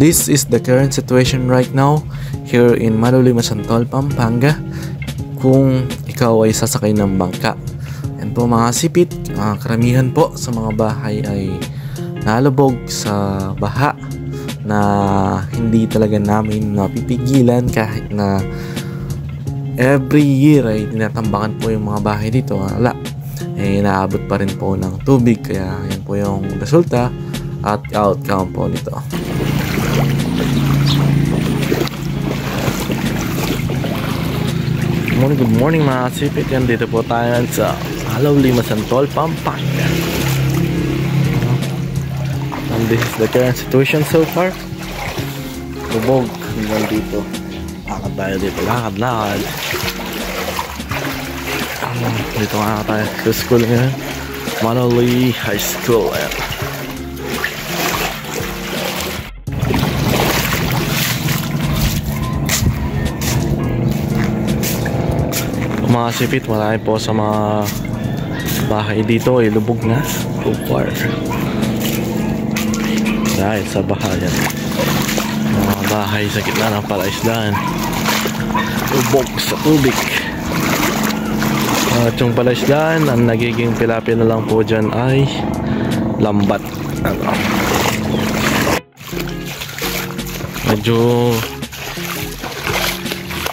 This is the current situation right now here in Malolos, Masantol, Pampanga. Kung ikaw ay sasakay ng bangka, yan po mga sipit, karamihan po sa mga bahay ay nalubog sa baha na hindi talaga namin napipigilan kahit na every year ay tinatambakan po yung mga bahay dito. Wala, naabot pa rin po ng tubig, kaya yan po yung resulta at outcome po nito. Good morning mga sipit, yan dito po tayo sa Malolos, Masantol, Pampanga. And this is the current situation so far. Lubog hanggang dito. Lakad tayo dito, lakad. Dito nga tayo sa school ngayon, Malolos High School. Ayan. Mga sipit, marami po sa mga bahay dito ay lubog na so far dahil sa baha. Yan mga bahay sa gitna ng palaisdaan, lubog sa tubig. At yung palaisdaan, ang nagiging tilapia na lang po dyan ay lambat. Medyo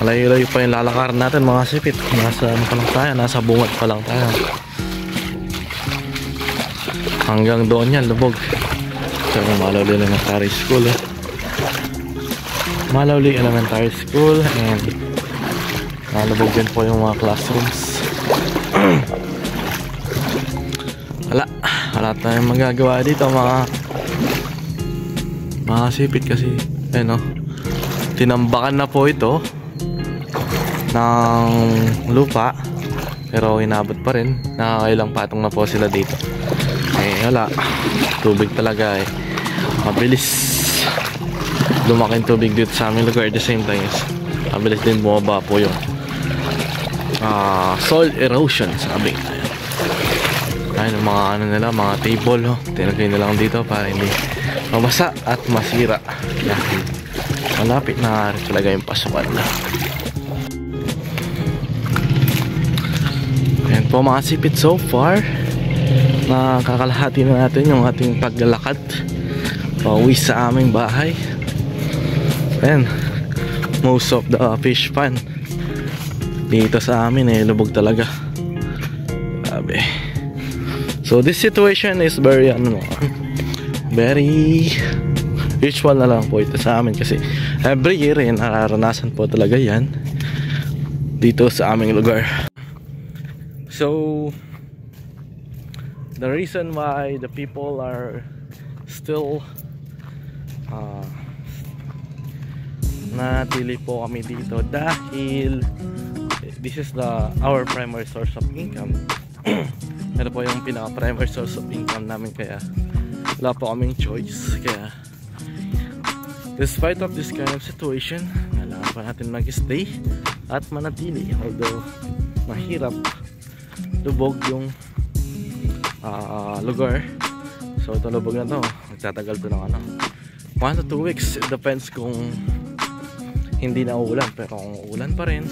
malayo-layo pa yung lalakaran natin mga sipit. Nasa ano pa lang tayo, nasa bungat pa lang tayo. Hanggang doon yan, lubog. Ito yung Malolos Elementary School. Malolos Elementary School, and nalubog din po yung mga classrooms. Wala tayong magagawa dito mga sipit kasi tinambakan na po ito ng lupa, pero inabot pa rin. Nakakailang patong na po sila dito. Wala, tubig talaga mabilis lumaking tubig dito sa aming lugar. At the same time, mabilis din bumaba po yung soil erosion, sabi. Ayun ang mga nila, mga table tinagay na lang dito para hindi mabasa at masira dahil malapit na talaga yung pasukan na. Ayan po mga sipit, so far nakakalahati na natin yung ating paglalakad pauwi sa aming bahay. And most of the fish pan dito sa amin lubog talaga, grabe. So this situation is very very usual na lang po ito sa amin kasi every year nararanasan po talaga yan dito sa aming lugar. So the reason why the people are still nanatili po kami dito dahil this is our primary source of income. Ito po yung pinaka primary source of income namin, kaya wala po kaming choice. Kaya despite of this kind of situation, kailangan pa natin mag-stay at manatili, although mahirap, lubog yung lugar. So ito, lubog na to, magtatagal to ng 1 to 2 weeks. It depends kung hindi na uulan, pero kung uulan pa rin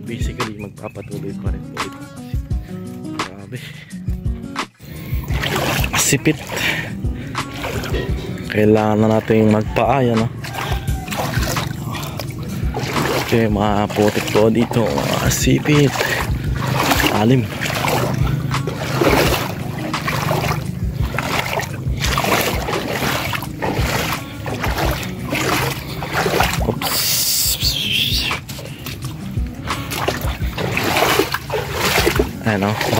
basically magpapatuloy pa rin po ito. Grabe, sipit. Kailangan na natin magpaaya okay, mga putik po dito mga sipit, alim.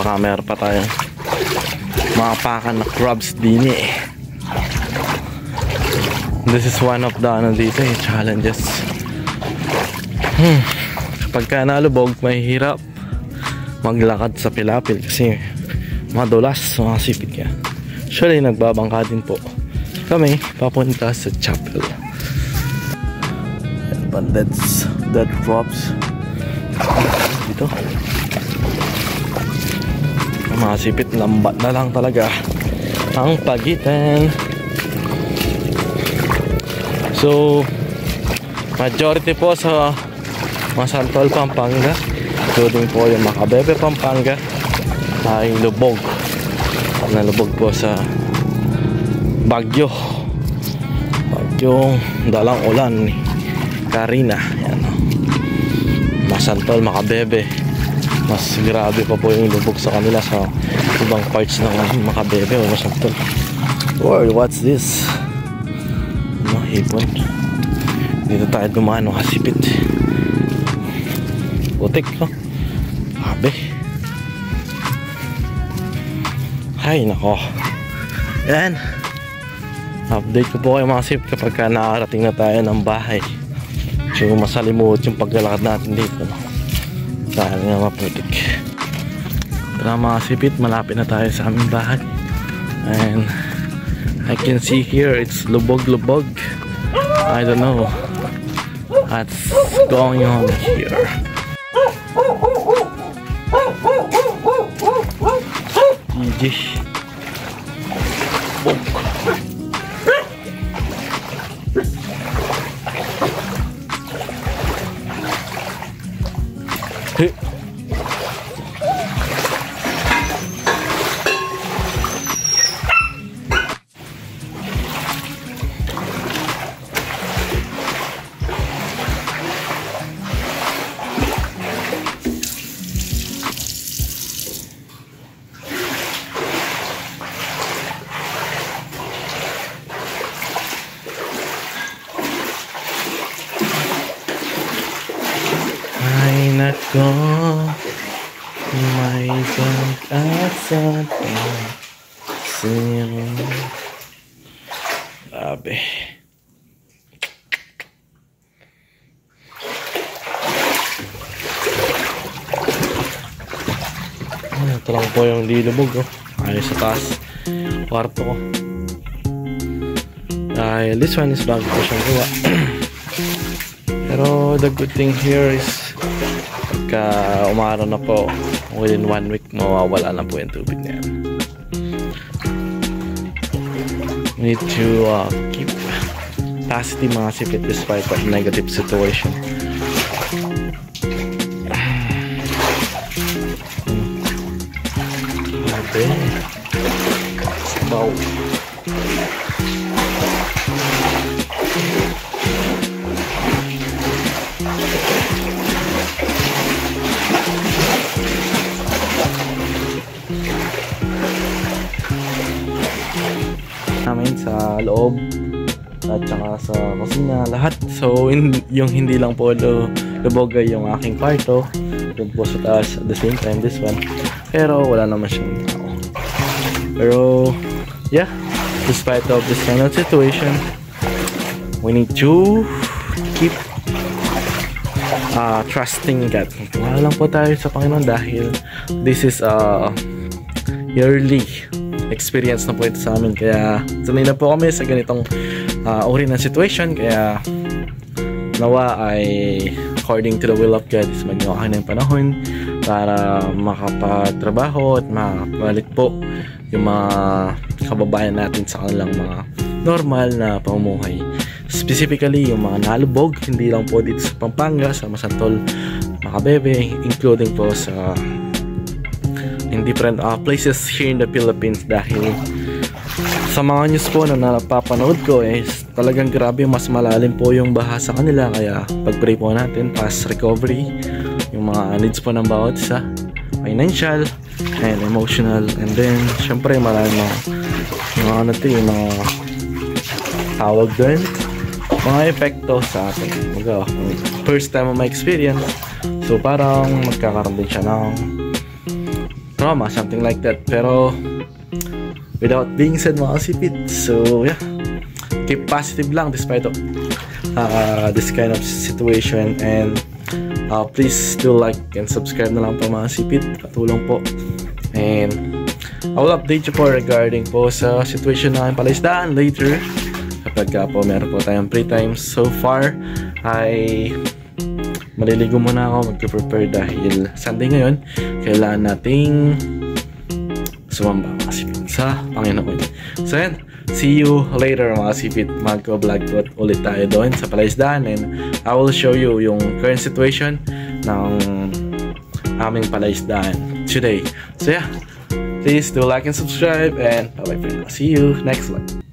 Baka meron pa tayong mga pakan na crabs din This is one of the dito challenges. Kapag ka nalubog, mahirap maglakad sa pilapil kasi madulas mga sipit ka. Actually nagbabangka din po kami papunta sa chapel. But that's dead crops dito. Mga sipit, lambat na lang talaga ang pagitan. So majority po sa Masantol, Pampanga, including po yung Macabebe, Pampanga, ay lubog. Nalubog po sa bagyong dalang ulan ni Karina. Yan, Masantol, Macabebe, mas grabe pa po yung lubog sa kanila sa ibang parts ng Macabebe o Masantol. Or what's this? Hipon. Dito tayo dumaan, hasipit. Putik, Abe. Ay, nako. Yan. Update ko po kayo mga sip kapag nakarating na tayo ng bahay. So masalimut yung paglalakad natin dito. Dahil nga maputik. Tara mga sipit, malapit na tayo sa aming bahay. And I can see here it's lubog-lubog. I don't know what's going on here. GG. Ay nako, may pag-asa pa sa'yo. Grabe. Ito lang po yung dilubog, ayos sa taas kwarto ko. Dahil this one is bago ko siyang gawa. Pero the good thing here is pagka umaraw na po, within 1 week mawawala na po yung tubig na yan. We need to keep positive mga sipit despite of negative situation. Okay. Wow. Namin sa loob at saka sa kusina lahat. So yung hindi lang po lubog ay yung aking kwarto, yung po sa taas at the same time this one, pero wala naman siyang tao. Pero yeah, despite of this kind of situation, we need to keep trusting God. Wala lang po tayo sa Panginoon dahil this is yearly experience na po ito sa amin, kaya sanay na po kami sa ganitong uri ng situation. Kaya nawa ay according to the will of God is maging okay na yung panahon para makapagtrabaho at makabalik po yung mga kababayan natin sa kanilang mga normal na pamumuhay. Specifically yung mga nalubog, hindi lang po dito sa Pampanga, sa Masantol, Macabebe, including po sa in different places here in the Philippines. Dahil sa mga news po na napapanood ko is talagang grabe, mas malalim po yung baha sa kanila. Kaya pag-pray po natin, fast recovery yung mga needs po ng bawat isa, financial and emotional, and then syempre marami mga mga tawag doon, mga epekto sa atin. First time of my experience, so parang magkakaroon din siya ng trauma, something like that. Pero without being said mga sipit, so yeah, keep positive lang despite of this kind of situation. And please do like and subscribe na lang po mga sipit, patulong po. And I will update you po regarding po sa situation na palaisdaan later kapag po meron po tayong free time. So far ay maliligo muna ako, mag-prepare dahil Sunday ngayon. Kailangan nating sumamba kasi sa Panginoon. So yan, see you later mga sipit. Magko-vlog ulit tayo doon sa palaisdaan, and I will show you yung current situation ng aming palaisdaan today. So yeah, please do like and subscribe, and bye bye for now. See you next one.